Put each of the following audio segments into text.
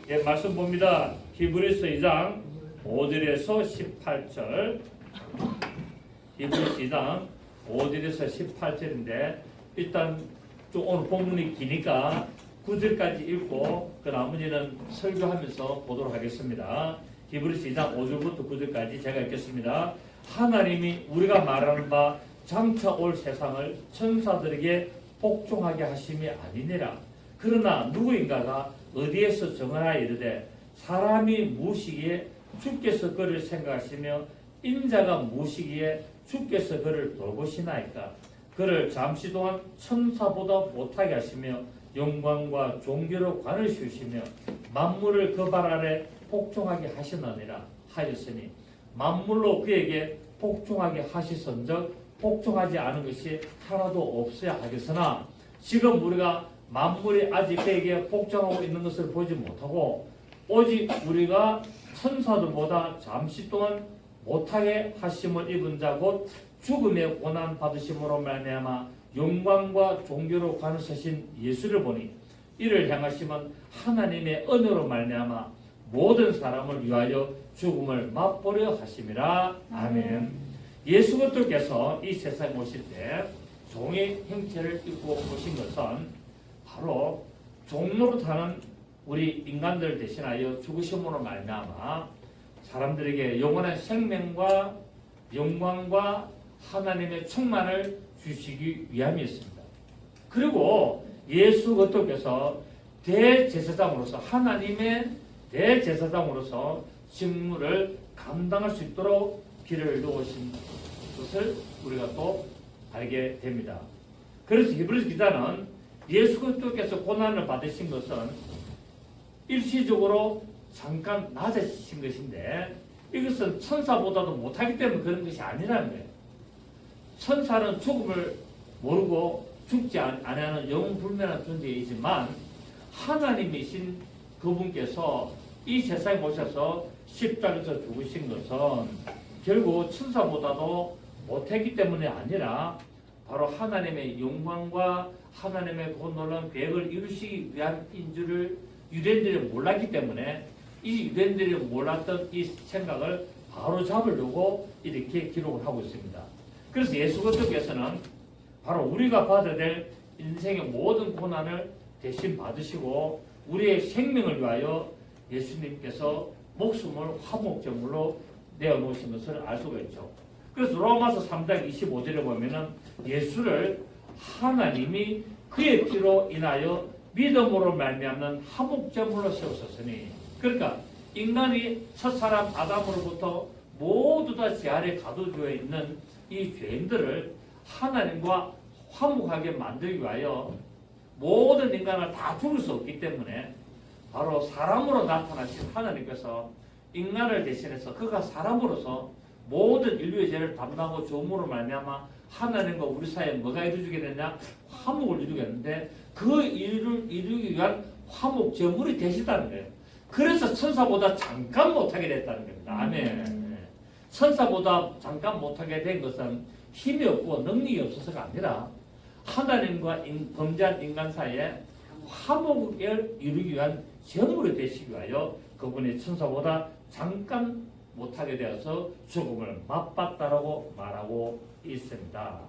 예, 말씀 봅니다. 히브리서 2장 5절에서 18절. 히브리서 2장 5절에서 18절인데 일단 좀 오늘 본문이 기니까 9절까지 읽고 그 나머지는 설교하면서 보도록 하겠습니다. 히브리서 2장 5절부터 9절까지 제가 읽겠습니다. 하나님이 우리가 말하는 바 장차 올 세상을 천사들에게 복종하게 하심이 아니니라. 그러나 누구인가가 어디에서 정하여 이르되 사람이 무엇이기에 주께서 그를 생각하시며 인자가 무엇이기에 주께서 그를 돌보시나이까. 그를 잠시 동안 천사보다 못하게 하시며 영광과 존귀로 관을 씌우시며 만물을 그 발 아래 복종하게 하시느니라 하였으니 만물로 그에게 복종하게 하시선적 복종하지 않은 것이 하나도 없어야 하겠으나 지금 우리가 만물이 아직 그에게 복종하고 있는 것을 보지 못하고 오직 우리가 천사들보다 잠시 동안 못하게 하심을 입은 자 곧 죽음의 고난 받으심으로 말미암아 영광과 존귀로 관을 서신 예수를 보니 이를 향하심은 하나님의 은혜로 말미암아 모든 사람을 위하여 죽음을 맛보려 하심이라. 아멘. 예수 그리스도께서 이 세상에 오실 때 종의 형체를 입고 오신 것은 바로 종로로 타는 우리 인간들 대신하여 죽으심으로 말미암아 사람들에게 영원한 생명과 영광과 하나님의 충만을 주시기 위함이었습니다. 그리고 예수 그리스도께서 대제사장으로서 하나님의 대제사장으로서 직무를 감당할 수 있도록 길을 놓으신 것을 우리가 또 알게 됩니다. 그래서 히브리서 기자는 예수 그리스도께서 고난을 받으신 것은 일시적으로 잠깐 낮아지신 것인데 이것은 천사보다도 못하기 때문에 그런 것이 아니라는 거예요. 천사는 죽음을 모르고 죽지 않는 영원불멸한 존재이지만 하나님이신 그분께서 이 세상에 오셔서 십자가에서 죽으신 것은 결국 천사보다도 못했기 때문이 아니라 바로 하나님의 영광과 하나님의 그 놀라운 계획을 이루시기 위함인 줄을 유대인들이 몰랐기 때문에 이 유대인들이 몰랐던 이 생각을 바로 잡으려고 이렇게 기록을 하고 있습니다. 그래서 예수 그리스도께서는 바로 우리가 받아야 될 인생의 모든 고난을 대신 받으시고 우리의 생명을 위하여 예수님께서 목숨을 화목제물로 내어놓으신 것을 알 수가 있죠. 그래서 로마서 3장 25절에 보면은 예수를 하나님이 그의 피로 인하여 믿음으로 말미암는 화목제물로 세우셨으니, 그러니까 인간이 첫사람 아담으로부터 모두 다 죄 아래 가둬져 있는 이 죄인들을 하나님과 화목하게 만들기 위하여 모든 인간을 다 죽일 수 없기 때문에 바로 사람으로 나타나신 하나님께서 인간을 대신해서 그가 사람으로서 모든 인류의 죄를 담당하고 죽음으로 말미암아 하나님과 우리 사이에 뭐가 이루어지게 되냐? 화목을 이루겠는데 그 일을 이루기 위한 화목 제물이 되시다는 거예요. 그래서 천사보다 잠깐 못하게 됐다는 겁니다. 아멘. 천사보다 잠깐 못하게 된 것은 힘이 없고 능력이 없어서가 아니라 하나님과 범죄한 인간 사이에 화목을 이루기 위한 제물이 되시기 위하여 그분이 천사보다 잠깐 못하게 되어서 죽음을 맛봤다라고 말하고 있습니다.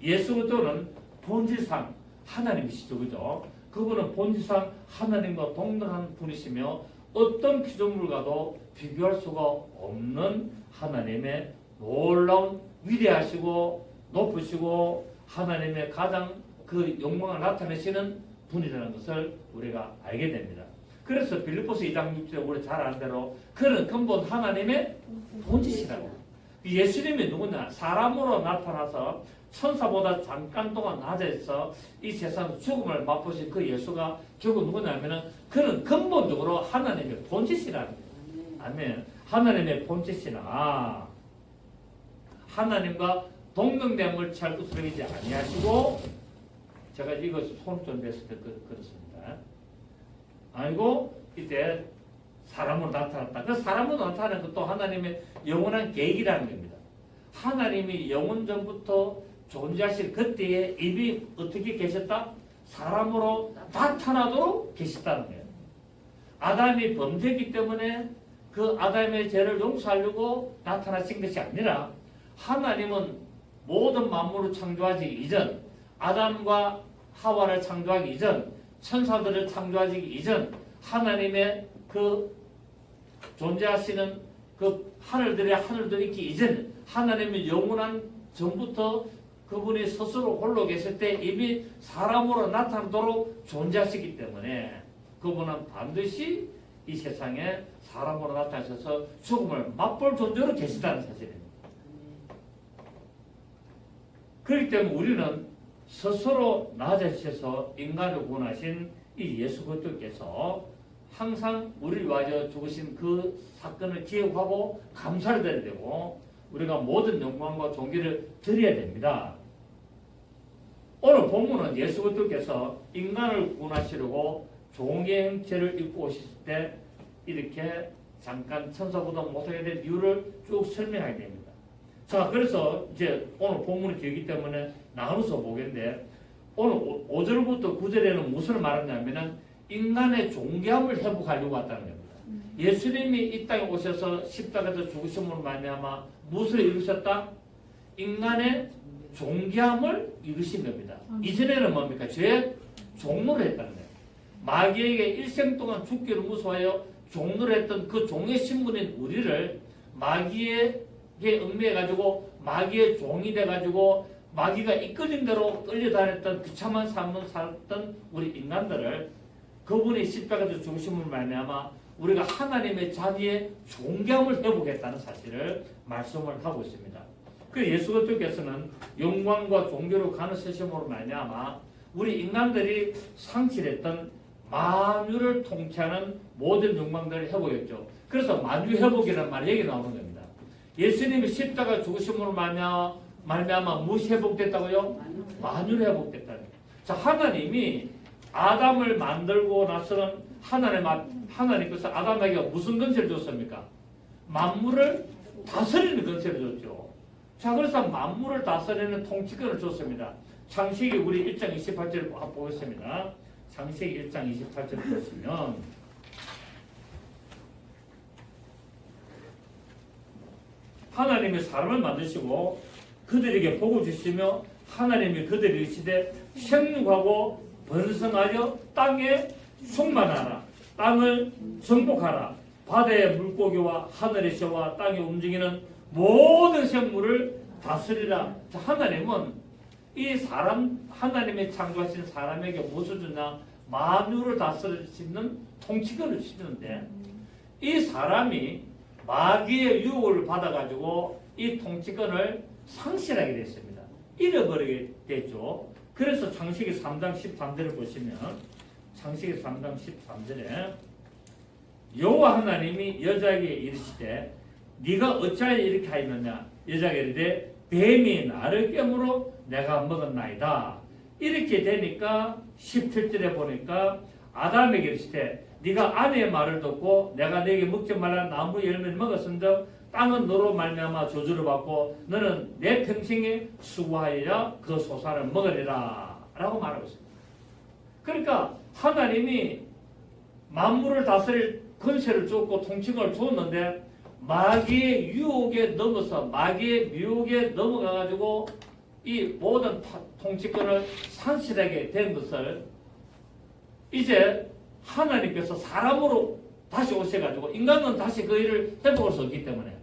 예수 그리스도는 본질상 하나님이시죠, 그죠? 그분은 본질상 하나님과 동등한 분이시며 어떤 피조물과도 비교할 수가 없는 하나님의 놀라운 위대하시고 높으시고 하나님의 가장 그 영광을 나타내시는 분이라는 것을 우리가 알게 됩니다. 그래서 빌립보서 2장 6절에 우리 잘 아는 대로 그는 근본 하나님의 본질이라고. 예수님이 누구냐? 사람으로 나타나서 천사보다 잠깐 동안 낮아서 이 세상 죽음을 맛보신 그 예수가 결국 누구냐면은 그는 근본적으로 하나님의 본질이라는 거예요. 아멘. 하나님의 본질이나 하나님과 동등됨을 취할 것으로 이제 아니하시고, 제가 이거 손 준비했을 때 그렇습니다. 아니고 이때 사람으로 나타났다. 그 사람으로 나타나는 것도 하나님의 영원한 계획이라는 겁니다. 하나님이 영원 전부터 존재하실 그때에 이미 어떻게 계셨다? 사람으로 나타나도록 계셨다는 거예요. 아담이 범죄했기 때문에 그 아담의 죄를 용서하려고 나타나신 것이 아니라 하나님은 모든 만물을 창조하기 이전, 아담과 하와를 창조하기 이전, 천사들을 창조하기 이전, 하나님의 그 존재하시는 그 하늘들의 하늘도 있기 이전, 하나님의 영원한 전부터 그분이 스스로 홀로 계실 때 이미 사람으로 나타나도록 존재하시기 때문에 그분은 반드시 이 세상에 사람으로 나타나셔서 죽음을 맛볼 존재로 계시다는 사실입니다. 그렇기 때문에 우리는 스스로 낮아지셔서 인간을 구원하신 이 예수 그리스도께서 항상 우리를 위하여 죽으신 그 사건을 기억하고 감사를 드려야 되고 우리가 모든 영광과 존귀를 드려야 됩니다. 오늘 본문은 예수 그리스도께서 인간을 구원하시려고 종의 형체를 입고 오실 때 이렇게 잠깐 천사보다 못하게 된 이유를 쭉 설명하게 됩니다. 자, 그래서 이제 오늘 본문이 길기 때문에 나눠서 보겠는데 오늘 5절부터 9절에는 무엇을 말하냐면은 인간의 존귀함을 회복하려고 왔다는 겁니다. 예수님이 이 땅에 오셔서 십자가에서 죽으심으로 말미암아 무엇을 이루셨다? 인간의 존귀함을 이루신 겁니다. 이전에는 뭡니까? 죄의 종노를 했다는 거예요. 마귀에게 일생 동안 죽기를 무서워하여 종노를 했던 그 종의 신분인 우리를 마귀에게 얽매여가지고 마귀의 종이 돼가지고 마귀가 이끌린 대로 끌려다녔던 비참한 삶을 살았던 우리 인간들을 그분이 십자가에서 죽으심을 말미암아 우리가 하나님의 자기의 존귀함을 회복했다는 사실을 말씀을 하고 있습니다. 그 예수 그리스도께서는 영광과 존귀로 가는 세심으로 말미암아 우리 인간들이 상실했던 만유를 통치하는 모든 영광들을 회복했죠. 그래서 만유 회복이라는 말이 여기 나오는 겁니다. 예수님이 십자가 죽으심으로 말미암아 무엇이 회복됐다고요? 만유를 회복됐다는 거예요. 자, 하나님이 아담을 만들고 나서는 하나님께서 아담에게 무슨 권세를 줬습니까? 만물을 다스리는 권세를 줬죠. 자, 그래서 만물을 다스리는 통치권을 줬습니다. 창세기 우리 1장 28절을 보겠습니다. 창세기 1장 28절을 보시면 하나님이 사람을 만드시고 그들에게 복을 주시며 하나님이 그들에게 이르시되 생육하고 번성하여 땅에 충만하라. 땅을 정복하라. 바다의 물고기와 하늘의 새와 땅에 움직이는 모든 생물을 다스리라. 자, 하나님은 이 사람, 하나님이 창조하신 사람에게 무엇을 주냐? 만유를 다스릴 수 있는 통치권을 주시는데 이 사람이 마귀의 유혹을 받아가지고 이 통치권을 상실하게 됐습니다. 잃어버리게 됐죠. 그래서 창세기 3장 13절을 보시면 창세기 3장 13절에 여호와 하나님이 여자에게 이르시되 네가 어찌하여 이렇게 하였느냐? 여자가 이르되 뱀이 나를 깨물어 내가 먹었나이다. 이렇게 되니까 17절에 보니까 아담에게 이르시되 네가 아내의 말을 듣고 내가 네게 먹지 말라는 나무 열매를 먹었은즉 땅은 너로 말미암아 저주를 받고 너는 내 평생에 수고하여야 그 소산을 먹으리라 라고 말하고 있습니다. 그러니까 하나님이 만물을 다스릴 권세를 줬고 통치권을 줬는데 마귀의 유혹에 넘어서 마귀의 미혹에 넘어가가지고 이 모든 통치권을 상실하게 된 것을 이제 하나님께서 사람으로 다시 오셔가지고 인간은 다시 그 일을 회복할 수 없기 때문에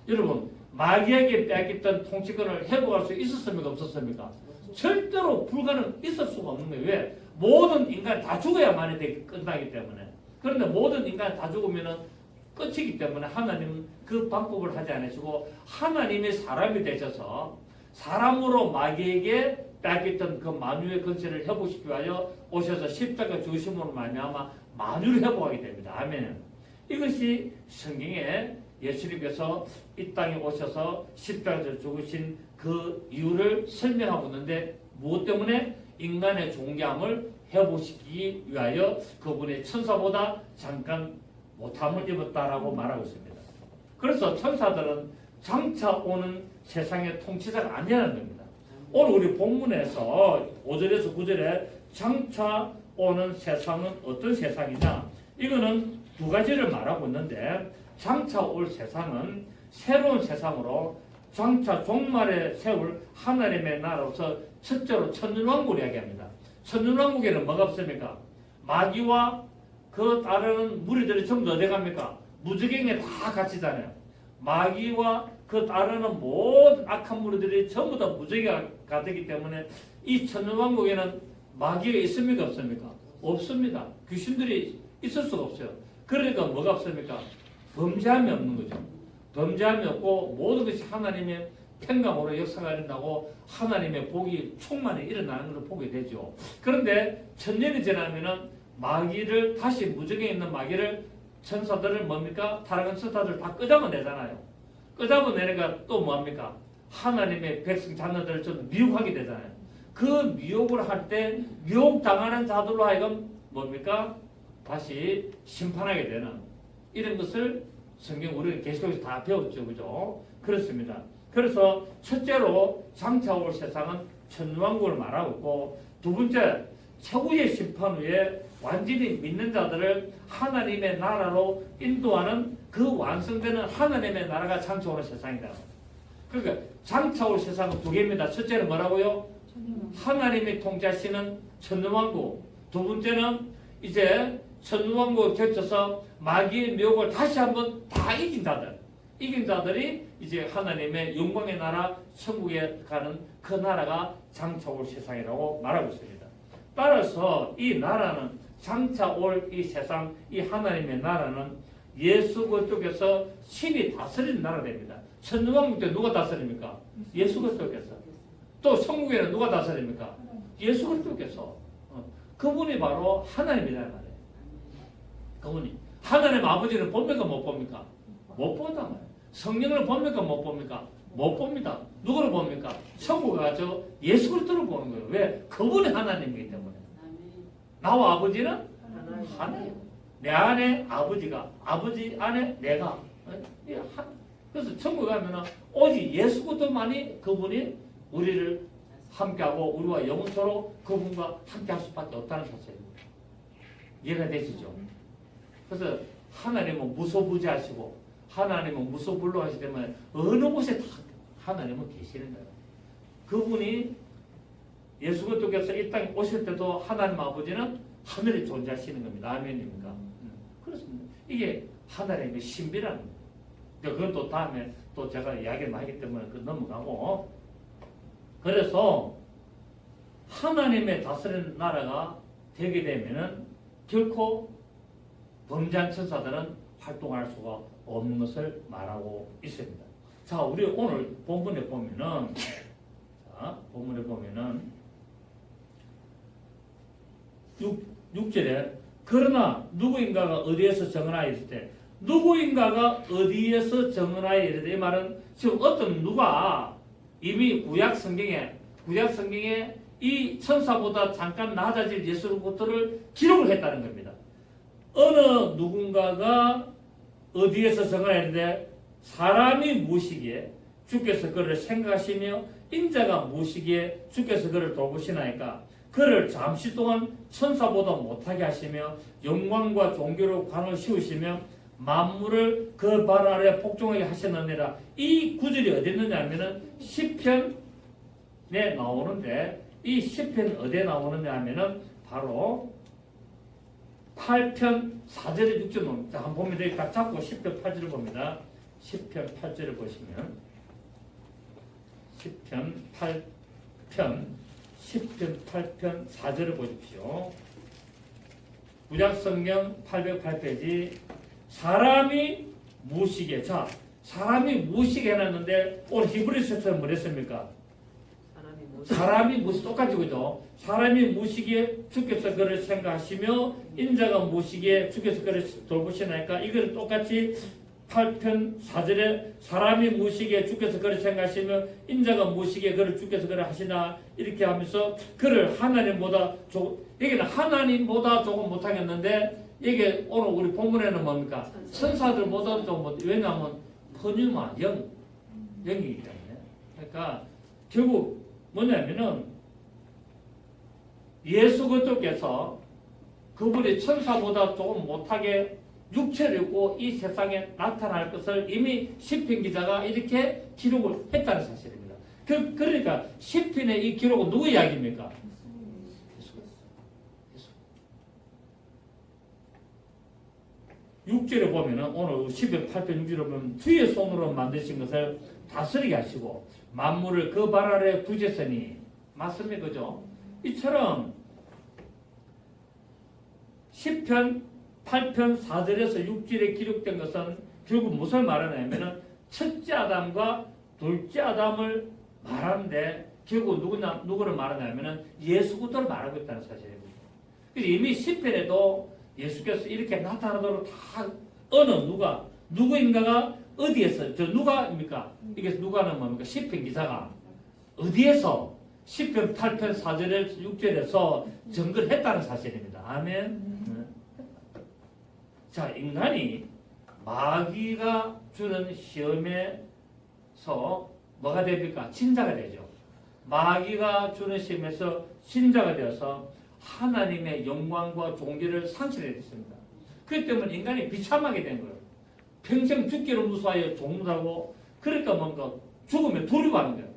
여러분 마귀에게 빼앗겼던 통치권을 회복할 수 있었습니까? 없었습니까? 절대로 불가능 있을 수가 없는 거예요. 왜? 모든 인간이 다 죽어야만이 끝나기 때문에. 그런데 모든 인간이 다 죽으면 끝이기 때문에 하나님은 그 방법을 하지 않으시고 하나님이 사람이 되셔서 사람으로 마귀에게 빼앗겼던 그 만유의 권세를 회복시키기 위하여 오셔서 십자가 죽으심으로 말미암아 만유를 회복하게 됩니다. 아멘. 이것이 성경에 예수님께서 이 땅에 오셔서 십자가에서 죽으신 그 이유를 설명하고 있는데 무엇 때문에? 인간의 존귀함을 회복시키기 위하여 그분의 천사보다 잠깐 못함을 입었다라고 말하고 있습니다. 그래서 천사들은 장차 오는 세상의 통치자가 아니라는 겁니다. 오늘 우리 본문에서 5절에서 9절에 장차 오는 세상은 어떤 세상이냐? 이거는 두 가지를 말하고 있는데 장차 올 세상은 새로운 세상으로 장차 종말에 세울 하나님의 나라로서 첫째로 천년왕국을 이야기합니다. 천년왕국에는 뭐가 없습니까? 마귀와 그 따르는 무리들이 전부 어디 갑니까? 무저갱에 다 갇히잖아요. 마귀와 그 따르는 모든 악한 무리들이 전부 다 무저갱에 가득이기 때문에 이 천년왕국에는 마귀가 있습니까? 없습니까? 없습니다. 귀신들이 있을 수가 없어요. 그러니까 뭐가 없습니까? 범죄함이 없는 거죠. 범죄함이 없고 모든 것이 하나님의 평강으로 역사가 일어나고 하나님의 복이 충만히 일어나는 것을 보게 되죠. 그런데 천년이 지나면은 마귀를 다시 무적에 있는 마귀를 천사들을 뭡니까? 타락한 천사들을 다 끄잡아내잖아요. 끄잡아내니까 또 뭐합니까? 하나님의 백성 자녀들을 좀 미혹하게 되잖아요. 그 미혹을 할 때 미혹당하는 자들로 하여금 뭡니까? 다시 심판하게 되는 이런 것을 성경 우리는 계시록에서 다 배웠죠. 그죠? 그렇습니다. 그래서 첫째로 장차 올 세상은 천왕국을 말하고 있고 두 번째 최후의 심판 후에 완전히 믿는 자들을 하나님의 나라로 인도하는 그 완성되는 하나님의 나라가 장차 오는 세상이다. 그러니까 장차 올 세상은 두 개입니다. 첫째는 뭐라고요? 하나님이 통치하시는 천년왕국. 두 번째는 이제 천년왕국을 겹쳐서 마귀의 미혹을 다시 한번 다 이긴 자들. 이긴 자들이 이제 하나님의 영광의 나라 천국에 가는 그 나라가 장차 올 세상이라고 말하고 있습니다. 따라서 이 나라는 장차 올 이 세상 이 하나님의 나라는 예수 그리스도께서 신이 다스리는 나라가 됩니다. 천년왕국 때 누가 다스립니까? 예수 그리스도께서. 또 천국에는 누가 다스립니까? 예수 그리스도께서. 그분이 바로 하나님이다 말이에요. 그분이. 하나님 아버지는 봅니까 못 봅니까? 못 본단 말이에요. 성령을 봅니까 못 봅니까? 못 봅니다. 누구를 봅니까? 천국에 가서 예수 그리스도를 보는 거예요. 왜? 그분이 하나님이기 때문에. 나와 아버지는 하나님. 내 안에 아버지가, 아버지 안에 내가. 그래서 천국에 가면 오직 예수 그리스도만이 그분이 우리를 함께하고 우리와 영원토록 그분과 함께할 수밖에 없다는 사실입니다. 이해가 되시죠? 그래서 하나님은 무소부지하시고 하나님은 무소불능하시기 때문에 어느 곳에 다 하나님은 계시는 거예요. 그분이 예수 그리스도께서 이 땅에 오실 때도 하나님 아버지는 하늘에 존재하시는 겁니다. 아멘입니까? 그렇습니다. 이게 하나님의 신비라는 거예요. 그건 또 다음에 또 제가 이야기를 많이 하기 때문에 넘어가고 그래서 하나님의 다스리는 나라가 되게 되면은 결코 범죄한 천사들은 활동할 수가 없는 것을 말하고 있습니다. 자, 우리 오늘 본문에 보면은, 자, 본문에 보면은, 6절에, 그러나 누구인가가 어디에서 정언하여 있을 때, 누구인가가 어디에서 것정은하여 이르되, 이 말은 지금 어떤 누가 이미 구약 성경에 이 천사보다 잠깐 낮아질 예수 그리스도를 기록을 했다는 겁니다. 어느 누군가가 어디에서 정언하였는데 사람이 무엇이기에 주께서 그를 생각하시며 인자가 무엇이기에 주께서 그를 돌보시나이까. 그를 잠시 동안 천사보다 못하게 하시며 영광과 존귀로 관을 씌우시며 만물을 그 발 아래 복종하게 하셨느니라. 이 구절이 어디 있느냐 하면은 시편에 나오는데, 이 시편 어디에 나오느냐 하면은 바로 8편 4절에 6절 나옵니다. 한번 보면 여기 딱 잡고 10편 8절을 봅니다. 10편 8절을 보시면 10편 8편 4절을 보십시오. 구약성경 808페이지. 사람이 무엇이게. 자, 사람이 무엇이게 해놨는데 오늘 히브리서처럼 뭐 했습니까? 사람이 무엇이 똑같이 그죠? 사람이 무엇이기에 주께서 그를 생각하시며 인자가 무엇이기에 주께서 그를 돌보시나이까. 이걸 똑같이 8편 4절에 사람이 무엇이기에 주께서 그를 생각하시며 인자가 무엇이기에 그를 주께서 그를 하시나, 이렇게 하면서 그를 하나님보다 여기는 하나님보다 조금 못하겠는데, 이게 오늘 우리 본문에는 뭡니까? 천사들보다도 조금 못. 왜냐하면 퍼뉴마 영이기 때문에. 그러니까 결국 뭐냐면은 예수 그리스도께서 그분이 천사보다 조금 못하게 육체를 입고 이 세상에 나타날 것을 이미 시편 기자가 이렇게 기록을 했다는 사실입니다. 그러니까 시편의 이 기록은 누구 이야기입니까? 예수. 6절에 보면은 오늘 10편 8편 6절에 보면 주의 손으로 만드신 것을 다스리게 하시고 만물을 그 발 아래 두셨으니 맞습니까? 그죠? 이처럼 10편 8편 4절에서 6절에 기록된 것은 결국 무엇을 말하냐면은 첫째 아담과 둘째 아담을 말하는데 결국 누구를 말하냐면은 예수 그리스도를 말하고 있다는 사실입니다. 그래서 이미 10편에도 예수께서 이렇게 나타나도록 다 누구인가가 어디에서 누가입니까? 이게 누가는 뭡니까? 10편 기자가 어디에서 10편 8편 4절에서 6절에서 증거를 했다는 사실입니다. 아멘. 자, 인간이 마귀가 주는 시험에서 뭐가 됩니까? 진자가 되죠. 마귀가 주는 시험에서 진자가 되어서 하나님의 영광과 존귀를 상실하게 됐습니다. 그렇기 때문에 인간이 비참하게 된 거예요. 평생 죽기를 무서워하여 종무하고 그러니까 뭔가 죽으면 두려워하는 거예요.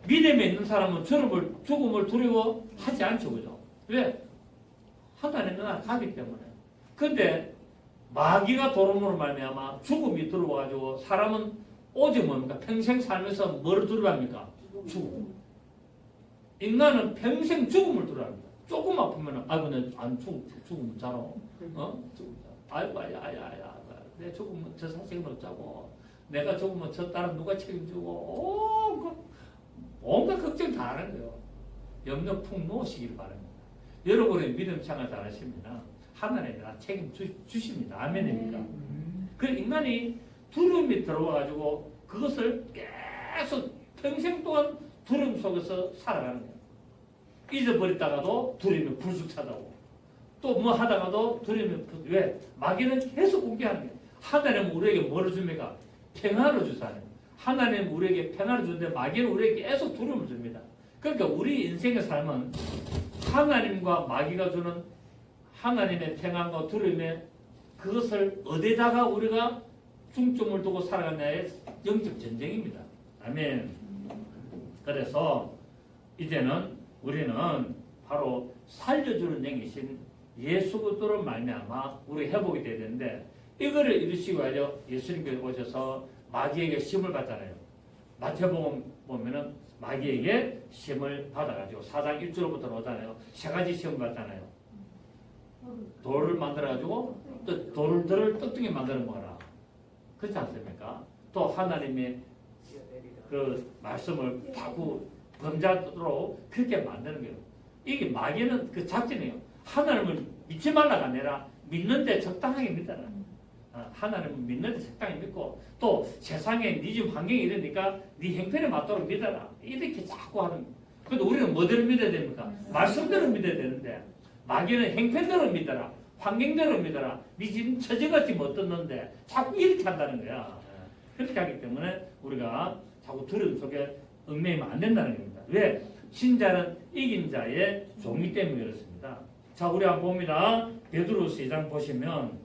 믿음에 있는 사람은 죽음을 두려워하지 않죠. 그죠? 왜? 하나님 나라 가기 때문에. 근데 마귀가 도름으로 말미암아 죽음이 들어와가지고 사람은 오직 뭡니까? 평생 살면서 뭐를 두려워합니까? 죽음. 인간은 평생 죽음을 두려워합니다. 조금 아프면 아이고 내안 죽으면 자라. 아이고 아야 내 죽으면 저 사생을 어쩌고 내가 죽으면 저 딸은 누가 책임지고 온갖 걱정 다 하는 거예요. 염려 푹 놓으시길 바랍니다. 여러분의 믿음 생활 잘하십니다. 하나님이 다 책임주십니다. 아멘입니까? 그 인간이 두려움이 들어와가지고 그것을 계속 평생 동안 두려움 속에서 살아가는 거예요. 잊어버렸다가도 두려움이 불쑥 찾아오고 또 뭐 하다가도 두려움이 왜? 마귀는 계속 공개하는 거예요. 하나님은 우리에게 뭐를 줍니까? 평안을 주사는. 하나님은 우리에게 평안을 주는데 마귀는 우리에게 계속 두려움을 줍니다. 그러니까 우리 인생의 삶은 하나님과 마귀가 주는 하나님의 평안과 두려움에 그것을 어디다가 우리가 중점을 두고 살아가냐의 영적 전쟁입니다. 아멘. 그래서 이제는 우리는 바로 살려주는 영이신 예수 그리스도로 말미암아 우리 회복이 돼야 되는데 이거를 이루시기 위하여 예수님께서 오셔서 마귀에게 시험을 받잖아요. 마태복음 보면은 마귀에게 시험을 받아가지고 4장 1절부터 오잖아요. 세 가지 시험 받잖아요. 돌을 만들어가지고 돌을 떡등에 만들어 먹어라. 그렇지 않습니까? 또 하나님의 그 말씀을 자꾸 범죄하도록 그렇게 만드는 거예요. 이게 마귀는 그 작전이에요. 하나님을 믿지 말라가 아니라 믿는데 적당하게 믿어라. 하나님을 믿는데 적당히 믿고 또 세상에 네 집 환경이 이러니까 네 형편에 맞도록 믿어라. 이렇게 자꾸 하는 거예요. 그런데 우리는 뭐대로 믿어야 됩니까? 말씀대로 믿어야 되는데 마귀는 형편대로 믿어라. 환경대로 믿어라. 네 지금 처져가지 못 듣는데 자꾸 이렇게 한다는 거야. 그렇게 하기 때문에 우리가 자꾸 두려움 속에 얽매이면 안 된다는 겁니다. 왜? 신자는 이긴 자의 종이 때문에 그렇습니다. 자, 우리 한번 봅니다. 베드로서 2장 보시면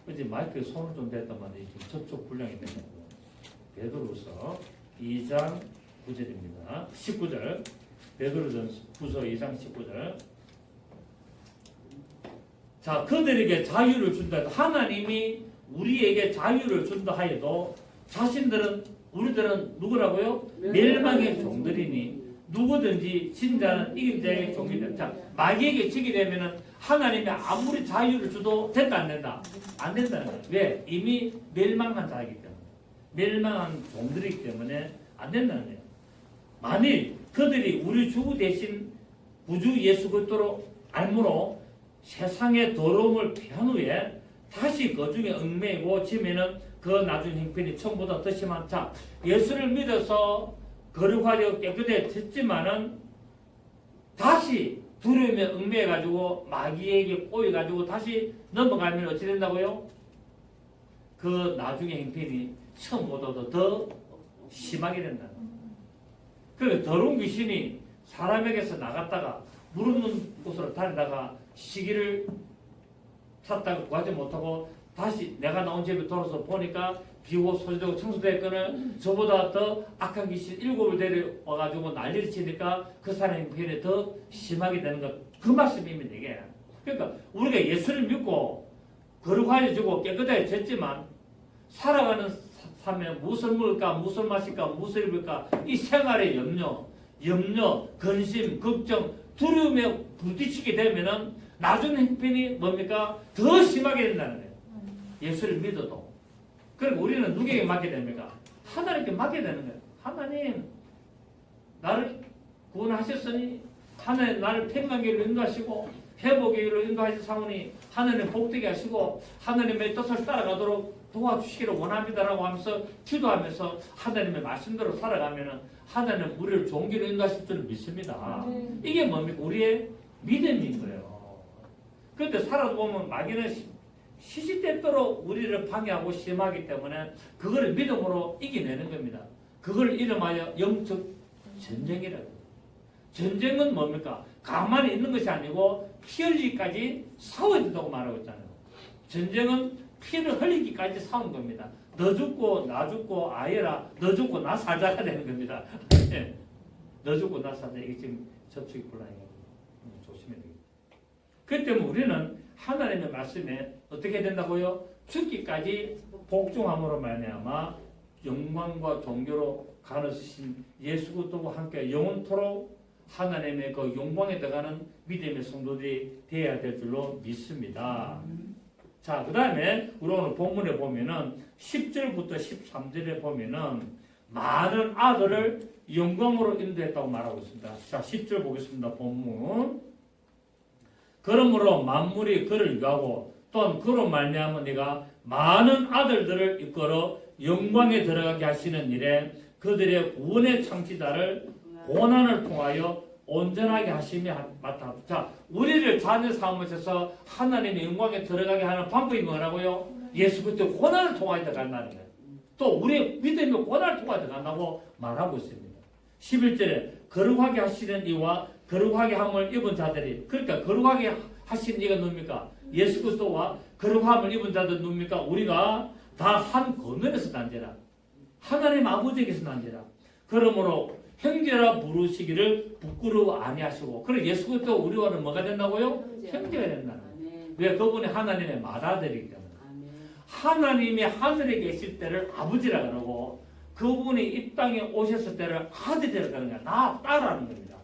어제 마이크에 손을 좀 댔더만 저쪽 분량이 되는 거고 베드로서 2장 9절입니다. 19절 베드로전서 2장 19절 자, 그들에게 자유를 준다 해도 하나님이 우리에게 자유를 준다 하여도 우리들은 누구라고요? 멸망의 종들이니 누구든지 진자는 이긴 자의 종이 된다. 자, 마귀에게 지게 되면은 하나님이 아무리 자유를 줘도 된다 안 된다? 안 된다는 거예요. 왜? 이미 멸망한 자이기 때문에 멸망한 종들이기 때문에 안 된다는 거예요. 만일 그들이 우리 주 대신 구주 예수 그리스도로 알므로 세상의 더러움을 피한 후에 다시 그 중에 얽매이고 지면은 그 나중 형편이 처음보다 더 심한 자 예수를 믿어서 거룩하려 깨끗해졌지만은 다시 두려움에 얽매여가지고 마귀에게 꼬여가지고 다시 넘어가면 어찌 된다고요? 그 나중에 형편이 처음보다도 더 심하게 된다. 그러니까 더러운 귀신이 사람에게서 나갔다가 물 없는 곳으로 다니다가 시기를 찾다가 구하지 못하고 다시 내가 나온 집에 돌아서 보니까 비고 소지되고 청소됐거늘 저보다 더 악한 귀신 7을 데려와가지고 난리를 치니까 그 사람의 편에 더 심하게 되는 것, 그 말씀입니다 이게. 그러니까 우리가 예수를 믿고 거룩하여지고 깨끗해졌지만 살아가는 삶에 무엇을 먹을까, 무엇을 마실까, 무엇을 입을까, 이 생활의 염려, 근심, 걱정, 두려움에 부딪히게 되면은 나중 형편이 뭡니까? 더 심하게 된다는 거예요. 예수를 믿어도. 그리고 우리는 누구에게 맡게 됩니까? 하나님께 맡게 되는 거예요. 하나님, 나를 구원하셨으니 하나님 나를 평강길로 인도하시고 회복의 길로 인도하신 사오니 하나님 복되게 하시고 하나님의 뜻을 따라가도록 도와주시기를 원합니다라고 하면서 기도하면서 하나님의 말씀대로 살아가면은 하나님 우리를 좋은 길로 인도하실 줄 믿습니다. 이게 뭡니까? 우리의 믿음인 거예요. 그런데 살아도 보면 마귀는 시시때때로 우리를 방해하고 심하기 때문에 그걸 믿음으로 이겨내는 겁니다. 그걸 이름하여 영적 전쟁이라고. 전쟁은 뭡니까? 가만히 있는 것이 아니고 피 흘리기까지 싸워야 된다고 말하고 있잖아요. 전쟁은 피를 흘리기까지 싸운 겁니다. 너 죽고 나 죽고 아예라 너 죽고 나 살자가 되는 겁니다. 너 죽고 나 살자. 이게 지금 접촉이 곤란해요. 조심해야 됩니다. 그 때문에 우리는 하나님의 말씀에 어떻게 된다고요? 죽기까지 복종함으로 말미암아 영광과 종교로 가르치신 예수 그리스도와 함께 영원토록 하나님의 그 영광에 들어가는 믿음의 성도들이 되어야 될 줄로 믿습니다. 자, 그 다음에 우리 오늘 본문에 보면은 10절부터 13절에 보면은 많은 아들을 영광으로 인도했다고 말하고 있습니다. 자, 10절 보겠습니다. 본문. 그러므로 만물이 그를 위하고 또한 그로 말미암아 네가 많은 아들들을 이끌어 영광에 들어가게 하시는 일에 그들의 구원의 창시자를 고난을 통하여 온전하게 하심이 맞다. 자, 우리를 자녀 삼으셔서 하나님의 영광에 들어가게 하는 방법이 뭐라고요? 예수 그리스도 고난을 통하여 들어간다는 거예요. 또 우리의 믿음의 고난을 통하여 들어간다고 말하고 있습니다. 11절에 거룩하게 하시는 이와 거룩하게 함을 입은 자들이, 그러니까 거룩하게 하시는 이가 누굽니까? 예수 그리스도와 거룩함을 입은 자들 누굽니까? 우리가 다 한 건원에서 난지라. 하나님 아버지에게서 난지라. 그러므로 형제라 부르시기를 부끄러워 아니하시고, 그리고 예수 그리스도 우리와는 뭐가 된다고요? 형제가 된다는 거예요. 왜? 그분이 하나님의 맏아들이기 때문에. 하나님이 하늘에 계실 때를 아버지라 그러고 그분이 이 땅에 오셨을 때를 아들이라 그러는 거야. 나 딸하는 겁니다.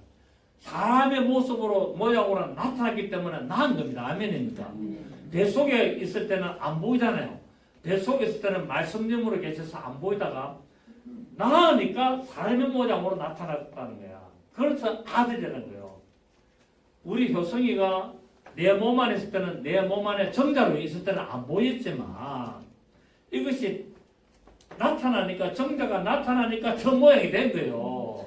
사람의 모습으로 모양으로 나타났기 때문에 낳은 겁니다. 아멘입니까? 뱃속에 있을 때는 안 보이잖아요. 뱃속에 있을 때는 말씀님으로 계셔서 안 보이다가 낳으니까 사람의 모양으로 나타났다는 거야. 그래서 아들이라는 거예요. 우리 효성이가 내 몸 안에 있을 때는 내 몸 안에 정자로 있을 때는 안 보였지만 이것이 나타나니까, 정자가 나타나니까 저 모양이 된 거예요.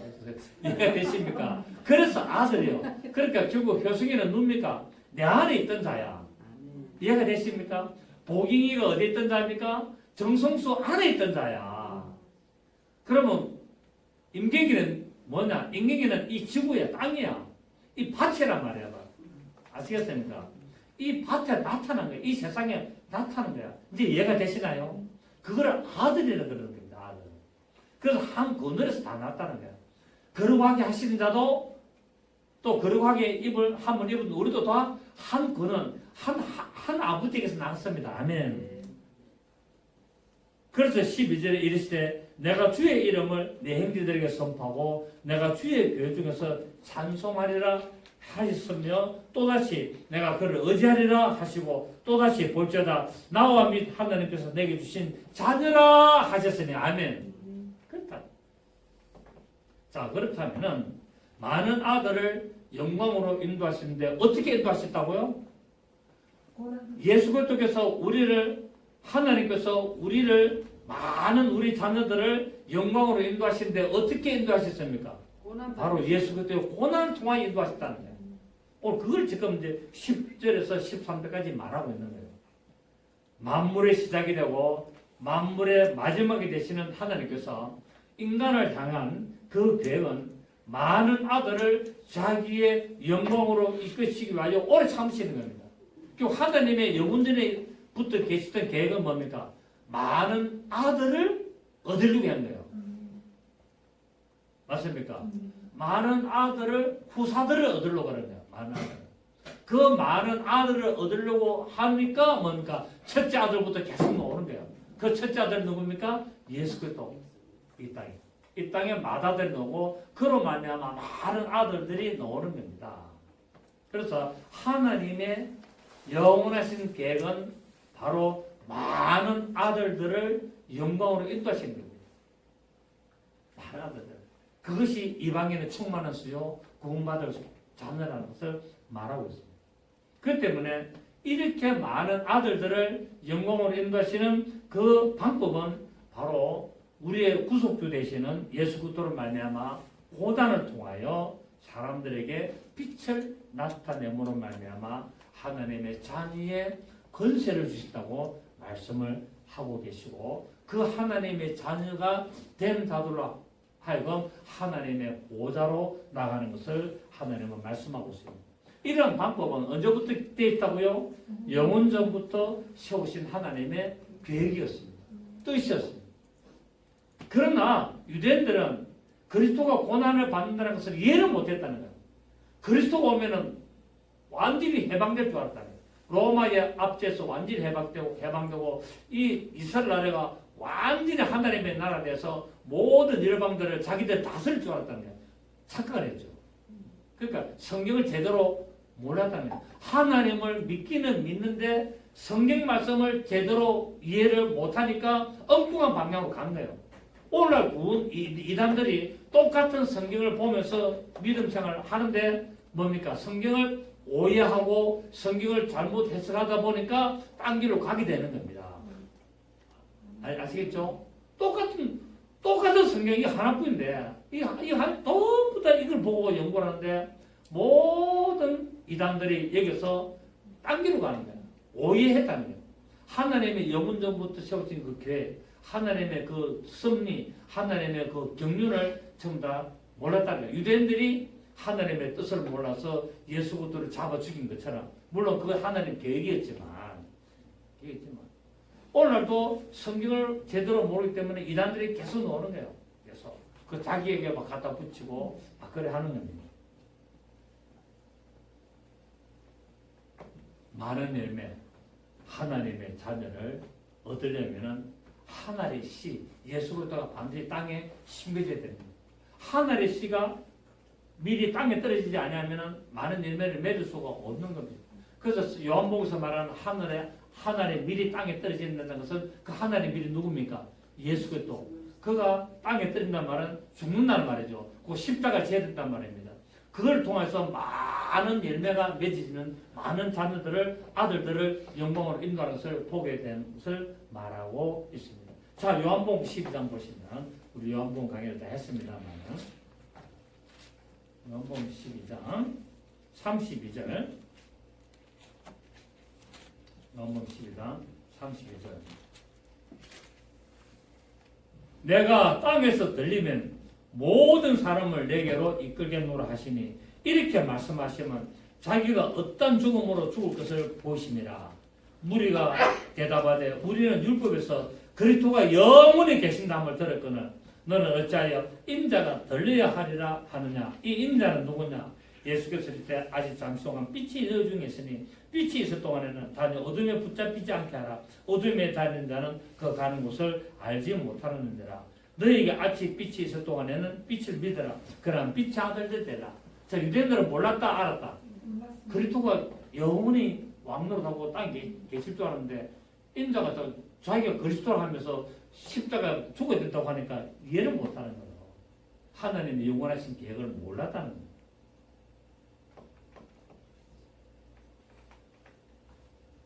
이해가 되십니까? 그래서 아들이요. 그러니까 결국 효성이는 누굽니까? 내 안에 있던 자야. 이해가 되십니까? 보경이가 어디 있던 자입니까? 정성수 안에 있던 자야. 그러면 임경이는 뭐냐? 임경이는 이 지구야, 땅이야. 이 밭이란 말이야. 아시겠습니까? 이 밭에 나타난 거야. 이 세상에 나타난 거야. 이제 이해가 되시나요? 그거를 아들이라 그러는 겁니다. 아들. 그래서 한 그늘에서 다 났다는 거야. 거룩하게 하시는 자도 또 거룩하게 함을 입은 우리도 다 한 그늘, 한 아버지에게서 났습니다. 아멘. 그래서 12절에 이르시되 내가 주의 이름을 내 형제들에게 선포하고 내가 주의 교회 중에서 찬송하리라 하셨으며 또다시 내가 그를 의지하리라 하시고 또다시 볼지어다 나와 및 하나님께서 내게 주신 자녀라 하셨으니 아멘. 그렇다. 자, 그렇다면은 많은 아들을 영광으로 인도하시는데 어떻게 인도하셨다고요? 예수 그리스도께서 우리를, 하나님께서 우리를, 많은 우리 자녀들을 영광으로 인도하시는데 어떻게 인도하셨습니까? 바로 예수 그리스도의 고난을 통하여 인도하셨다는 거예요. 오늘 그걸 지금 이제 10절에서 13절까지 말하고 있는 거예요. 만물의 시작이 되고 만물의 마지막이 되시는 하나님께서 인간을 향한 그 계획은 많은 아들을 자기의 영광으로 이끄시기 위하여 오래 참으시는 겁니다. 결국 하나님의 영원전에 붙어 계시던 계획은 뭡니까? 많은 아들을 얻으려고 한 거예요. 맞습니까? 많은 아들을, 후사들을 얻으려고 하는 거예요. 많은 아들. 그 많은 아들을 얻으려고 하니까 뭡니까? 첫째 아들부터 계속 나오는 거예요. 그 첫째 아들 누굽니까? 예수 그리스도. 이 땅에 맏아들이 나오고 그로 말미암아 많은 아들들이 나오는 겁니다. 그래서 하나님의 영원하신 계획은 바로 많은 아들들을 영광으로 인도하시는 겁니다. 많은 아들들. 그것이 이방인의 충만한 수요, 구원받을 자녀라는 것을 말하고 있습니다. 그 때문에 이렇게 많은 아들들을 영광으로 인도하시는 그 방법은 바로 우리의 구속주 되시는 예수 그리스도로 말미암아 고난을 통하여 사람들에게 빛을 나타내므로 말미암아 하나님의 자녀의 권세를 주신다고 말씀을 하고 계시고 그 하나님의 자녀가 된 자들로 하여금 하나님의 보좌로 나가는 것을 하나님은 말씀하고 있습니다. 이런 방법은 언제부터 되어 있다고요? 영원 전부터 세우신 하나님의 계획이었습니다. 뜻이었습니다. 그러나 유대인들은 그리스도가 고난을 받는다는 것을 이해를 못했다는 거예요. 그리스도가 오면은 완전히 해방될 줄 알았다는 거예요. 로마의 압제에서 완전히 해방되고 이 이스라엘 나라가 완전히 하나님의 나라 돼서 모든 열방들을 자기들 다스릴 줄 알았다는 거예요. 착각을 했죠. 그러니까 성경을 제대로 몰랐다는 거예요. 하나님을 믿기는 믿는데 성경 말씀을 제대로 이해를 못하니까 엉뚱한 방향으로 간 거예요. 오늘날 이단들이 똑같은 성경을 보면서 믿음 생활을 하는데 뭡니까? 성경을 오해하고 성경을 잘못 해석하다 보니까 딴 길로 가게 되는 겁니다. 아시겠죠? 똑같은 성경이 하나뿐인데 전부 다 이걸 보고 연구를 하는데 모든 이단들이 여기서 딴 길로 가는 거예요. 오해했다는 거예요. 하나님의 영원 전부터 세우신 그 계획, 하나님의 그 섭리, 하나님의 그 경륜을 전부 다 몰랐다는 거예요. 유대인들이 하나님의 뜻을 몰라서 예수 그리스도를 잡아 죽인 것처럼 물론 그건 하나님 계획이었지만 오늘날도 성경을 제대로 모르기 때문에 이단들이 계속 나오는 거예요. 계속 그 자기에게 막 갖다 붙이고 막 그래 하는 겁니다. 많은 열매, 하나님의 자녀를 얻으려면은 하늘의 씨, 예수 그리스도가 반드시 땅에 심겨져야 됩니다. 하늘의 씨가 미리 땅에 떨어지지 않으면 많은 열매를 맺을 수가 없는 겁니다. 그래서 요한복음에서 말하는 하늘에 미리 땅에 떨어진다는 것은 그 하늘의 미리 누굽니까? 예수 그리스도. 그가 땅에 떨어진다는 말은 죽는다는 말이죠. 그 십자가 지어야 된다는 말입니다. 그걸 통해서 많은 열매가 맺어지는 많은 자녀들을 아들들을 영광으로 인도하는 것을 보게 된 것을 말하고 있습니다. 자, 요한복음 12장 보시면 우리 요한복음 강의를 다 했습니다만 요한복음 12장 32절 요한복음 12장 32절 내가 땅에서 들리면 모든 사람을 내게로 이끌겠노라 하시니 이렇게 말씀하시면 자기가 어떤 죽음으로 죽을 것을 보심이라. 무리가 대답하되 우리는 율법에서 그리스도가 영원히 계신다함을 들었거늘 너는 어찌하여 인자가 들려야 하리라 하느냐. 이 인자는 누구냐? 예수께서 이때 아직 잠시 동안 빛이 너 중에 있으니 빛이 있을 동안에는 다녀 어둠에 붙잡히지 않게 하라. 어둠에 다니는 자는 그 가는 곳을 알지 못하는데라. 너희에게 아직 빛이 있을 동안에는 빛을 믿어라. 그러나 빛의 아들들 되라. 자, 유대인들은 몰랐다 알았다. 그리스도가 영원히 왕노릇하고 땅에 계실 줄 알았는데 인자가 자기가 그리스도를 하면서 십자가 죽어야 된다고 하니까 이해를 못하는 거예요. 하나님의 영원하신 계획을 몰랐다는 거예요.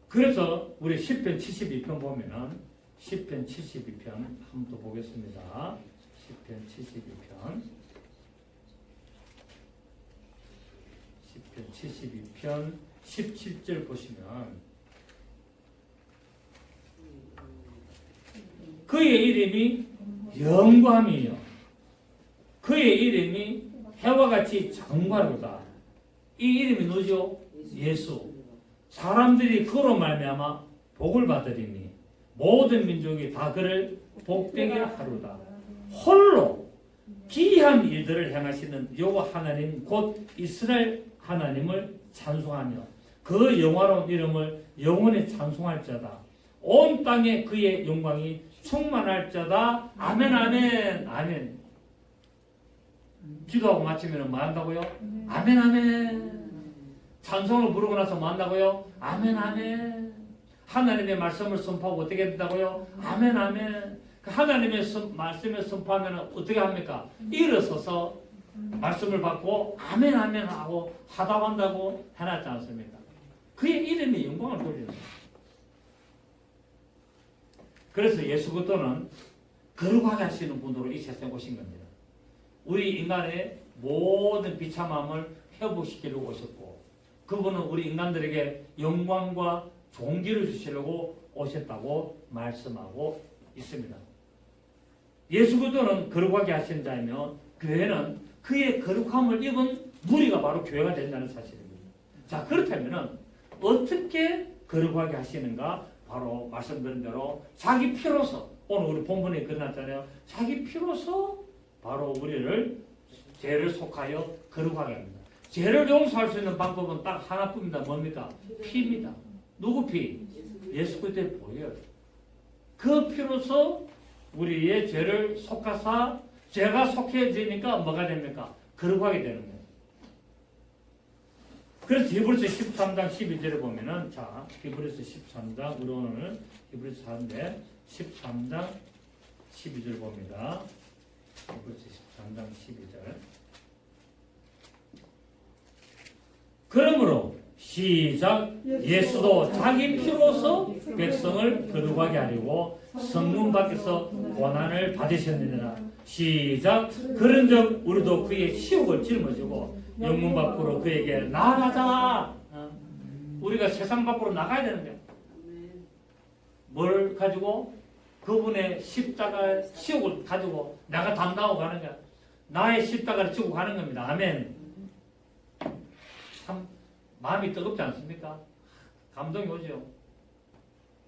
그래서 우리 10편 72편 보면은 10편 72편 한번 더 보겠습니다. 10편 72편 10편 72편 17절 보시면 그의 이름이 영광이요 그의 이름이 해와 같이 장관로다. 이 이름이 누구죠? 예수. 사람들이 그로 말미암아 복을 받으리니 모든 민족이 다 그를 복되게 하루다. 홀로 기이한 일들을 행하시는 여호와 하나님 곧 이스라엘 하나님을 찬송하며 그 영화로운 이름을 영원히 찬송할 자다. 온 땅에 그의 영광이 충만할 자다. 아멘 아멘 아멘. 기도하고 마치면 뭐 한다고요? 아멘 아멘. 찬송을 부르고 나서 뭐 한다고요? 아멘 아멘. 하나님의 말씀을 선포하고 어떻게 된다고요? 아멘 아멘. 하나님의 말씀을 선포하면 어떻게 합니까? 일어서서 말씀을 받고 아멘 아멘 하고 하답한다고 해놨지 않습니까? 그의 이름에 영광을 돌리는 거예요. 그래서 예수 그리스도는 거룩하게 하시는 분으로 이 세상에 오신 겁니다. 우리 인간의 모든 비참함을 회복시키려고 오셨고 그분은 우리 인간들에게 영광과 존귀를 주시려고 오셨다고 말씀하고 있습니다. 예수 그리스도는 거룩하게 하신 자이며 교회는 그의 거룩함을 입은 무리가 바로 교회가 된다는 사실입니다. 자, 그렇다면 어떻게 거룩하게 하시는가? 바로 말씀드린 대로 자기 피로서, 오늘 우리 본문에 끝났잖아요. 자기 피로서 바로 우리를 죄를 속하여 거룩하게 합니다. 죄를 용서할 수 있는 방법은 딱 하나뿐입니다. 뭡니까? 피입니다. 누구 피? 예수 그리스도의 보혈. 그 피로서 우리의 죄를 속하사 죄가 속해지니까 뭐가 됩니까? 거룩하게 되는 거예요. 그래서 히브리서 13장 12절에 보면은 자, 히브리서 13장 우리 오늘 히브리서 4인데 13장 12절 봅니다. 히브리서 13장 12절. 그러므로 시작. 예수도 자기 피로서 백성을 거룩하게 하려고 성문 밖에서 고난을 받으셨느니라. 시작. 그런즉 우리도 그의 시욕을 짊어지고 영문 밖으로 그에게 나아가자. 우리가 세상 밖으로 나가야 되는 거야. 뭘 가지고? 그분의 십자가의 시욕을 가지고 내가 담당하고 가는 거야. 나의 십자가를 지고 가는 겁니다. 아멘. 참 마음이 뜨겁지 않습니까? 감동이 오죠.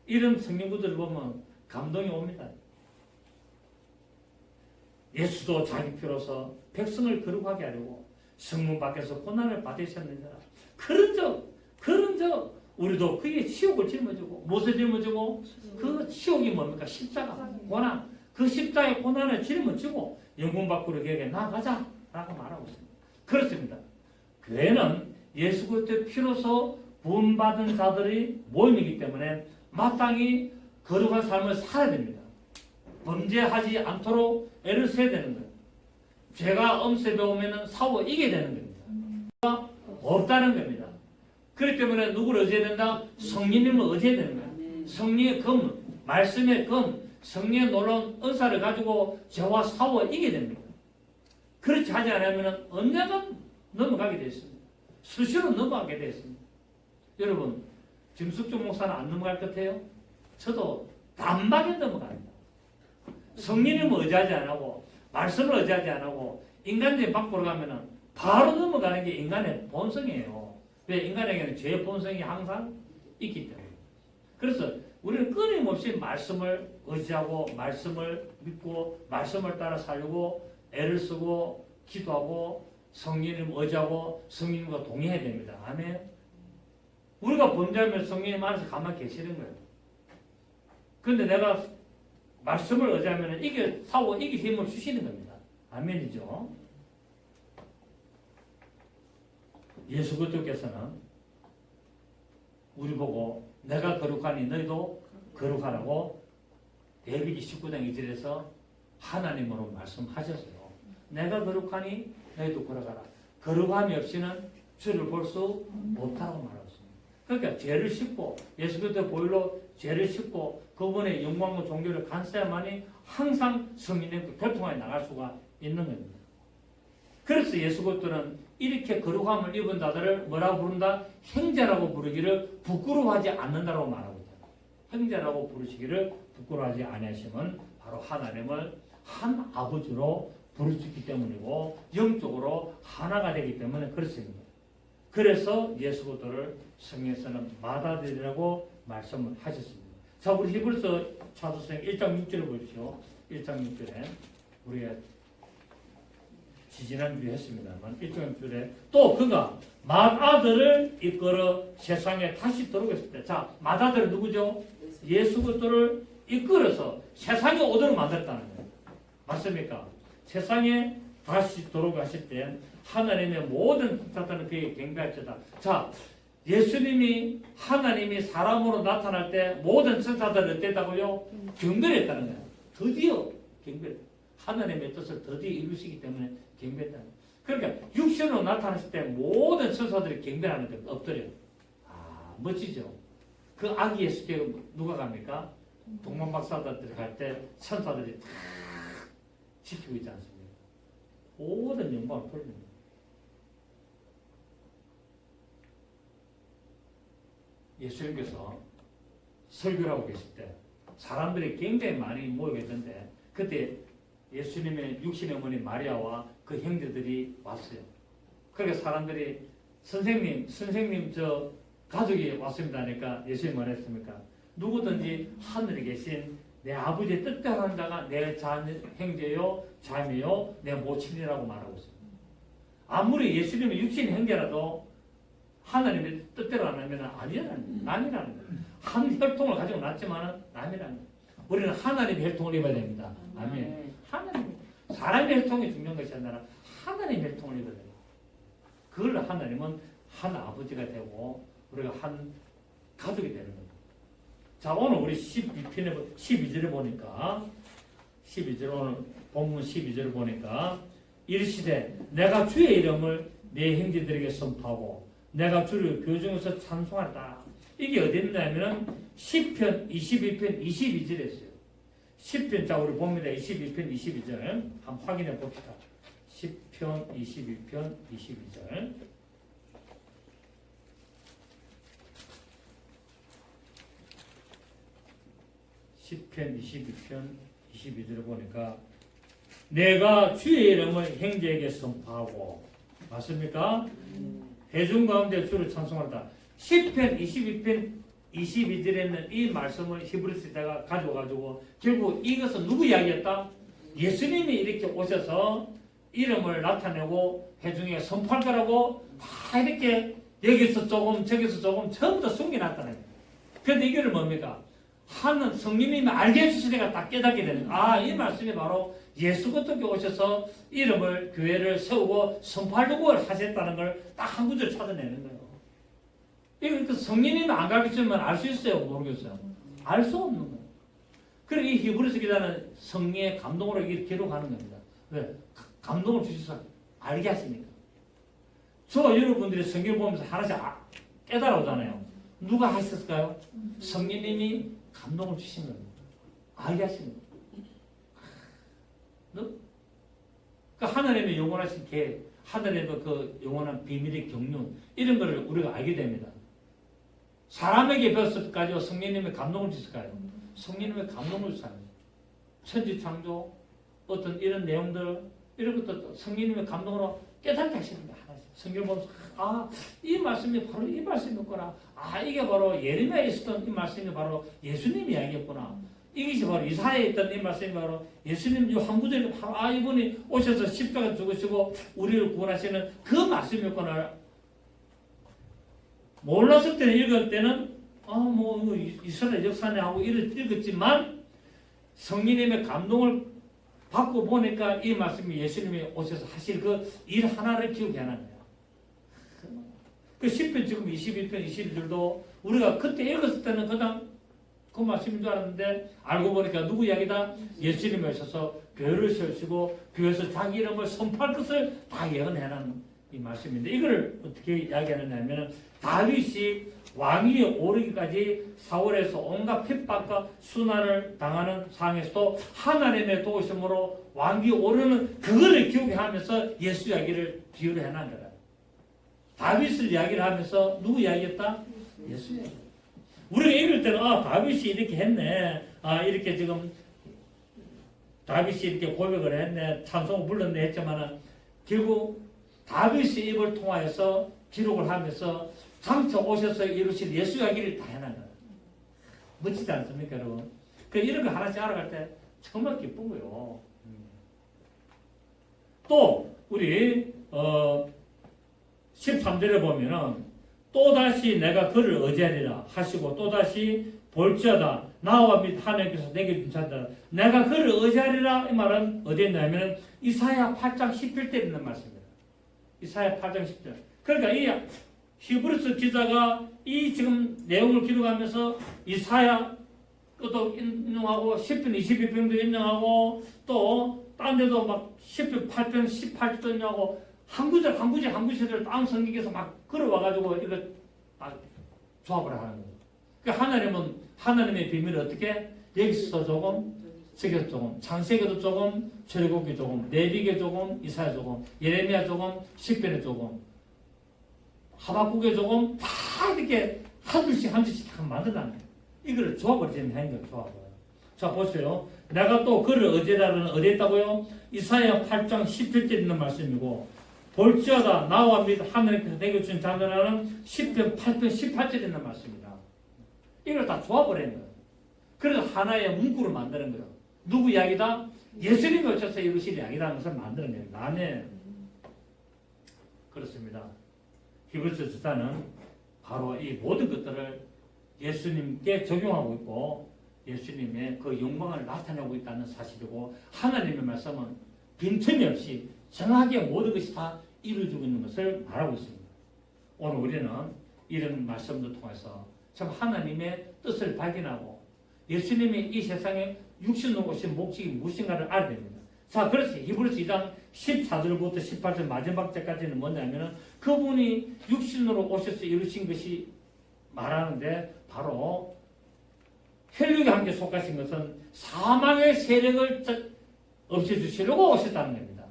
이런 성경구들을 보면 감동이 옵니다. 예수도 자기 피로서 백성을 거룩하게 하려고 성문 밖에서 고난을 받으셨느니라. 그런즉 우리도 그의 치욕을 짊어지고 무엇을 짊어지고? 그 치욕이 뭡니까? 십자가 고난. 그 십자가의 고난을 짊어지고 영문 밖으로 그에게 나가자 라고 말하고 있습니다. 그렇습니다. 교회는 예수 그리스도의 피로서 구원받은 자들이 모임이기 때문에 마땅히 거룩한 삶을 살아야 됩니다. 범죄하지 않도록 애를 써야 되는 거예요. 죄가 엄습해 오면 싸워 이겨야 되는 겁니다. 없다는 겁니다. 그렇기 때문에 누구를 의지해야 된다? 성령님을 의지해야 되는 거예요. 성령의 금, 말씀의 금, 성령의 놀라운 은사를 가지고 죄와 싸워 이겨야 됩니다. 그렇지 하지 않으면 언젠간 넘어가게 되어 있습니다. 수시로 넘어가게 되어 있습니다. 여러분, 김숙주 목사는 안 넘어갈 것 같아요? 저도 단박에 넘어갑니다. 성령님을 의지하지 않고 말씀을 의지하지 않고 인간적인 밖으로 가면은 바로 넘어가는 게 인간의 본성이에요. 왜? 인간에게는 죄의 본성이 항상 있기 때문에. 그래서 우리는 끊임없이 말씀을 의지하고 말씀을 믿고 말씀을 따라 살려고 애를 쓰고 기도하고 성령님 의지하고 성령님과 동의해야 됩니다. 아멘. 우리가 범죄하면 성령님 안에서 가만히 계시는 거예요. 그런데 내가 말씀을 의지하면 싸워 이길 힘을 주시는 겁니다. 아멘이죠. 예수 그리스도께서는 우리 보고 내가 거룩하니 너희도 거룩하라고 레위기 19장 2절에서 하나님으로 말씀하셨어요. 내가 거룩하니 너희도 거룩하라. 거룩함이 없이는 주를 볼 수 없다고 말하고 있습니다. 그러니까 죄를 씻고 예수 그리스도의 보혈로 죄를 씻고 그분의 영광과 존귀를 간사야만이 항상 성령님과 교통하여 나갈 수가 있는 겁니다. 그래서 예수 그리스도는 이렇게 거룩함을 입은 자들을 뭐라고 부른다? 형제라고 부르기를 부끄러워하지 않는다고 말하고 있다. 형제라고 부르시기를 부끄러워하지 아니하시면 바로 하나님을 한 아버지로 부를 수 있기 때문이고 영적으로 하나가 되기 때문에 그렇습니다. 그래서 예수 그리스도를 성경에서는 맏아들이라고 말씀을 하셨습니다. 자, 우리 히브리서 사도행 1장 6절을 보십시오. 1장 6절에 우리가 지지난주에 했습니다만 1장 6절에 또 그가 맏아들을 이끌어 세상에 다시 들어오겠을 때, 자, 맏아들은 누구죠? 예수 그리스도를 이끌어서 세상에 오도록 만들었다는 거예요. 맞습니까? 세상에 다시 들어오게 하실 때 하나님의 모든 천사들은 그에게 경배할지어다. 자, 예수님이 하나님이 사람으로 나타날 때 모든 천사들은 어땠다고요? 경배를 했다는 거예요. 드디어 경배를. 하나님의 뜻을 드디어 이루시기 때문에 경배했다는 거예요. 그러니까 육신으로 나타났을 때 모든 천사들이 경배하는 데 엎드려. 아, 멋지죠? 그 아기 예수께 누가 갑니까? 동방박사들이 갈 때 천사들이 다 지키고 있지 않습니까? 모든 영광을 돌립니다. 예수님께서 설교를 하고 계실 때 사람들이 굉장히 많이 모여있던데 그때 예수님의 육신의 어머니 마리아와 그 형제들이 왔어요. 그러니까 사람들이 선생님 저 가족이 왔습니다 하니까 예수님이 말했습니까? 누구든지 하늘에 계신 내 아버지의 뜻대로 하는 자가 내 형제요 자매요 내 모친이라고 말하고 있습니다. 아무리 예수님의 육신의 형제라도 하나님의 뜻대로 안 하면 남이라는 거예요. 한 혈통을 가지고 났지만 남이라는 거예요. 우리는 하나님의 혈통을 입어야 됩니다. 아멘. 하나님, 사람의 혈통이 중요한 것이 아니라 하나님의 혈통을 입어야 돼요. 그걸 하나님은 한 아버지가 되고 우리가 한 가족이 되는 거예요. 자, 오늘 우리 12절에 보니까 12절 오늘 본문 12절을 보니까 이르시되 내가 주의 이름을 내 형제들에게 선포하고 내가 주를 교중에서 찬송한다. 이게 어디 있냐면은 시편 22편 22절에 있어요. 시편, 자 우리 봅니다. 22편 22절 한번 확인해 봅시다. 시편 22편 22절 시편 22편 22절을 보니까 내가 주의 이름을 형제에게 선포하고 맞습니까? 회중 가운데 주를 찬송한다. 시편 22편 22절에는 이 말씀을 히브리서자가 가져가지고 결국 이것은 누구 이야기였다? 예수님이 이렇게 오셔서 이름을 나타내고 회중에 선포할 거라고 다 이렇게 여기서 조금 저기서 조금 전부 다 숨겨놨다는 거예요. 그런데 이게 뭡니까? 하는 성령님이 알게 해주시니까 딱 깨닫게 되는 거예요. 아, 이 말씀이 바로 예수 그리스도께 오셔서 이름을 교회를 세우고 선포하려고 하셨다는 걸 딱 한 구절 찾아내는 거예요. 이거 성령님이 안 가르치면 알 수 있어요? 모르겠어요? 알 수 없는 거예요. 그리고 이 히브리서 기자는 성령의 감동으로 이렇게 기록하는 겁니다. 왜? 감동을 주셔서 알게 하시니까. 저와 여러분들이 성경을 보면서 하나씩 깨달아오잖아요. 누가 하셨을까요? 성령님이 감동을 주신 겁니다. 알게 하신 겁니다. 그 하나님의 영원하신 계획, 하나님의 그 영원한 비밀의 경륜 이런 거를 우리가 알게 됩니다. 사람에게 배웠을 때까지 성령님의 감동을 주실까요? 성령님의 감동을 주십니다. 천지 창조 어떤 이런 내용들 이런 것도 성령님의 감동으로 깨닫게 하십니다. 성경 보면서 이 말씀이 바로 이 말씀이었구나. 이게 바로 예레미야에 있었던 이 말씀이 바로 예수님 이야기였구나. 이것이 바로 이사야에 있던 이 말씀이 바로 예수님 이 한 구절이 바로 이분이 오셔서 십자가 죽으시고 우리를 구원하시는 그 말씀이었구나. 몰랐을 때는 읽을 때는 뭐 이스라엘 역사네 하고 읽었지만 성령님의 감동을 받고 보니까 이 말씀이 예수님이 오셔서 하실 그 일 하나를 기억해 하는 거예요. 그 10편 지금 22편 22절도 우리가 그때 읽었을 때는 그냥 그 말씀인 줄 알았는데 알고 보니까 누구 이야기다? 예수님이 오셔서 교회를 세우시고 교회에서 자기 이름을 선포할 것을 다 예언해라는 이 말씀인데 이걸 어떻게 이야기하느냐 하면 다윗이 왕위에 오르기까지 사울에서 온갖 핍박과 순환을 당하는 상황에서도 하나님의 도우심으로 왕위에 오르는 그거를 기억해 하면서 예수 이야기를 비유를 해놓은 거다. 다윗을 이야기를 하면서 누구 이야기했다? 예수 이야기. 우리가 읽을 때는 다윗이 이렇게 했네. 이렇게 지금 다윗이 이렇게 고백을 했네, 찬송을 불렀네 했지만은 결국 다윗의 입을 통하여서 기록을 하면서 장차 오셔서 이루실 예수의 길을 다 해난 거예요. 멋지지 않습니까, 여러분? 그 이런 거 하나씩 알아갈 때 정말 기쁜 거요. 또 우리 13절에 보면은 또다시 내가 그를 의지하리라 하시고 또다시 볼지어다 나와 및 하나님께서 내게 준 자들 내가 그를 의지하리라 이 말은 어디에 있냐면 이사야 8장 10절에 있는 말씀입니다. 이사야 8장 10절. 그러니까 이 히브리서 기자가 이 지금 내용을 기록하면서 이사야 것도 인용하고 10편 22편도 인용하고 또 딴 데도 막 10편 8편 18절도 인용하고 한 구절 한 구절 한 구절을 땅 성경에서 막 걸어와가지고 이거 조합을 하는 거예요. 그러니까 하나님은 하나님의 비밀을 어떻게 여기서 조금 저기서 조금 창세기도 조금 출애굽기 조금 레위기 조금 이사야 조금 예레미야 조금 시편에 조금 하박국에 조금 다 이렇게 한 줄씩 한 줄씩 다 만들어낸 거예요. 이거를 조합을 지금 한 거예요. 조합을. 자 보세요. 내가 또 그를 어디라는 어디에 있다고요? 이사야 8장 17절 있는 말씀이고 볼지어다 나와 및 하늘께서 내게 준 자들하는 10편 8편 18절 있는 말씀입니다. 이걸 다 조합을 했는 거예요. 그래서 하나의 문구를 만드는 거예요. 누구 이야기다? 예수님이 오셔서 이루실 이야기라는 것을 만드는 거예요. 아멘. 그렇습니다. 히브리서 저자는 바로 이 모든 것들을 예수님께 적용하고 있고 예수님의 그 영광을 나타내고 있다는 사실이고 하나님의 말씀은 빈틈이 없이 정확하게 모든 것이 다 이루어지고 있는 것을 말하고 있습니다. 오늘 우리는 이런 말씀을 통해서 참 하나님의 뜻을 발견하고 예수님이 이 세상에 육신으로 오신 목적이 무엇인가를 알아야 됩니다. 자, 그래서 히브리서 2장 14절부터 18절 마지막 절까지는 뭐냐면 그분이 육신으로 오셔서 이루신 것이 말하는데 바로 혈육에 함께 속하신 것은 사망의 세력을 없애주시려고 오셨다는 겁니다.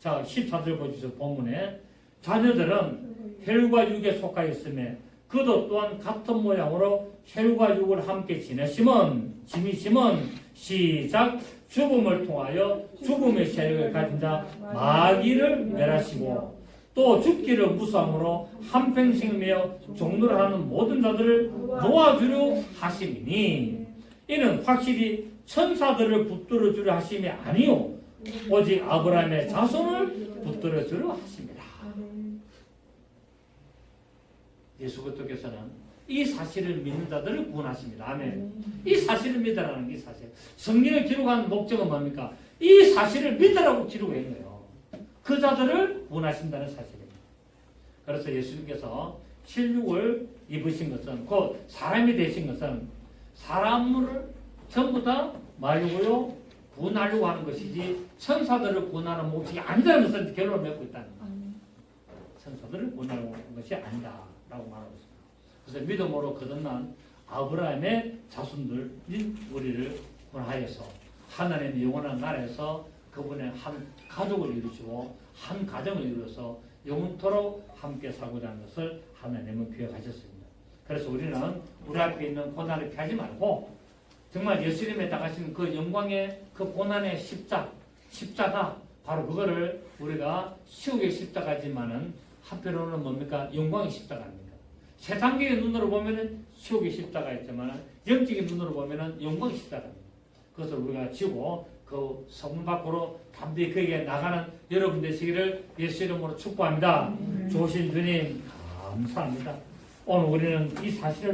자, 14절 보시죠. 본문에 자녀들은 혈과 육에 속하였으며 그도 또한 같은 모양으로 혈과 육을 함께 지니심은 시작 죽음을 통하여 죽음의 세력을 가진 자 마귀를 멸하시고 또 죽기를 무서함으로 한평생이며 종노를 하는 모든 자들을 놓아주려 하심이니 이는 확실히 천사들을 붙들어 주려 하심이 아니요 오직 아브라함의 자손을 붙들어 주려 하십니다. 예수 그리스도께서는 이 사실을 믿는 자들을 구원하십니다. 아멘. 이 사실을 믿으라는 이 사실. 성경을 기록한 목적은 뭡니까? 이 사실을 믿으라고 기록한 거예요. 그 자들을 구원하신다는 사실입니다. 그래서 예수님께서 혈육을 입으신 것은 곧 사람이 되신 것은 사람을 전부 다 말고요 구원하려고 하는 것이지 천사들을 구원하는 목적이 아니다는 것을 결론을 맺고 있다는 거예요. 천사들을 구원하려고 하는 것이 아니다라고 말하고 있습니다. 그래서 믿음으로 거듭난 아브라함의 자손들인 우리를 구원하여서 하나님의 영원한 나라에서 그분의 한 가족을 이루시고 한 가정을 이루어서 영원토록 함께 살고자 하는 것을 하나님은 기억하셨습니다. 그래서 우리는 우리 앞에 있는 고난을 피하지 말고 정말 예수님의 당하신 그 영광의 그 고난의 십자가 바로 그거를 우리가 시옥의 십자가지만은 한편으로는 뭡니까? 영광의 십자가입니다. 세상적인 눈으로 보면은 시옥의 십자가였지만 영적인 눈으로 보면은 영광의 십자가입니다. 그것을 우리가 지고 그 성문 밖으로 담대히 그에게 나가는 여러분 되시기를 예수 이름으로 축복합니다. 좋으신 주님 감사합니다. 오늘 우리는 이 사실을